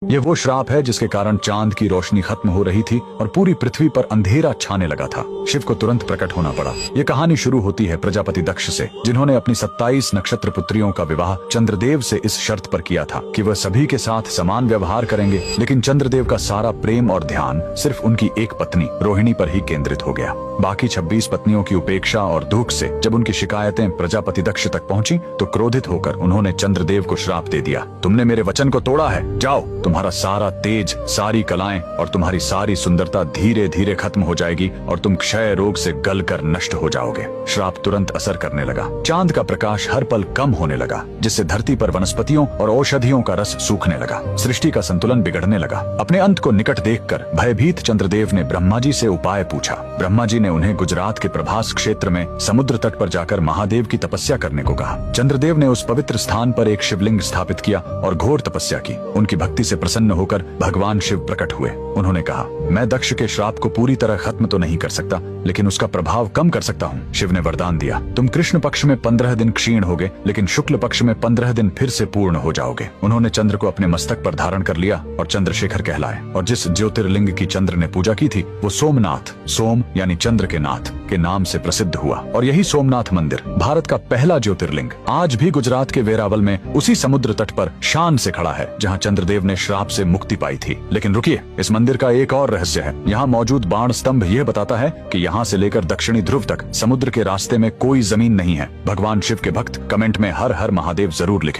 ये वो श्राप है जिसके कारण चांद की रोशनी खत्म हो रही थी और पूरी पृथ्वी पर अंधेरा छाने लगा था। शिव को तुरंत प्रकट होना पड़ा। ये कहानी शुरू होती है प्रजापति दक्ष से, जिन्होंने अपनी 27 नक्षत्र पुत्रियों का विवाह चंद्रदेव से इस शर्त पर किया था कि वह सभी के साथ समान व्यवहार करेंगे। लेकिन चंद्रदेव का सारा प्रेम और ध्यान सिर्फ उनकी एक पत्नी रोहिणी पर ही केंद्रित हो गया। बाकी 26 पत्नियों की उपेक्षा और दुख से जब उनकी शिकायतें प्रजापति दक्ष तक पहुंची तो क्रोधित होकर उन्होंने चंद्रदेव को श्राप दे दिया। तुमने मेरे वचन को तोड़ा है, जाओ, तुम्हारा सारा तेज, सारी कलाएं और तुम्हारी सारी सुंदरता धीरे धीरे खत्म हो जाएगी और तुम क्षय रोग से गलकर नष्ट हो जाओगे। श्राप तुरंत असर करने लगा। चांद का प्रकाश हर पल कम होने लगा, जिससे धरती पर वनस्पतियों और औषधियों का रस सूखने लगा। सृष्टि का संतुलन बिगड़ने लगा। अपने अंत को निकट देखकर भयभीत चंद्रदेव ने ब्रह्मा जी से उपाय पूछा। ब्रह्मा जी ने उन्हें गुजरात के प्रभास क्षेत्र में समुद्र तट पर जाकर महादेव की तपस्या करने को कहा। चंद्रदेव ने उस पवित्र स्थान पर एक शिवलिंग स्थापित किया और घोर तपस्या की। उनकी भक्ति से प्रसन्न होकर भगवान शिव प्रकट हुए। उन्होंने कहा, मैं दक्ष के श्राप को पूरी तरह खत्म तो नहीं कर सकता, लेकिन उसका प्रभाव कम कर सकता हूँ। शिव ने वरदान दिया, तुम कृष्ण पक्ष में 15 दिन क्षीण होगे, लेकिन शुक्ल पक्ष में 15 दिन फिर से पूर्ण हो जाओगे। उन्होंने चंद्र को अपने मस्तक पर धारण कर लिया और चंद्रशेखर कहलाए। और जिस ज्योतिर्लिंग की चंद्र ने पूजा की थी वो सोमनाथ, सोम यानी चंद्र के नाथ के नाम से प्रसिद्ध हुआ। और यही सोमनाथ मंदिर भारत का पहला ज्योतिर्लिंग आज भी गुजरात के वेरावल में उसी समुद्र तट पर शान से खड़ा है जहाँ चंद्रदेव ने श्राप से मुक्ति पाई थी। लेकिन रुकिए, इस मंदिर का एक और रहस्य है। यहाँ मौजूद बाण स्तंभ यह बताता है कि यहाँ से लेकर दक्षिणी ध्रुव तक समुद्र के रास्ते में कोई जमीन नहीं है। भगवान शिव के भक्त कमेंट में हर हर महादेव जरूर लिखें।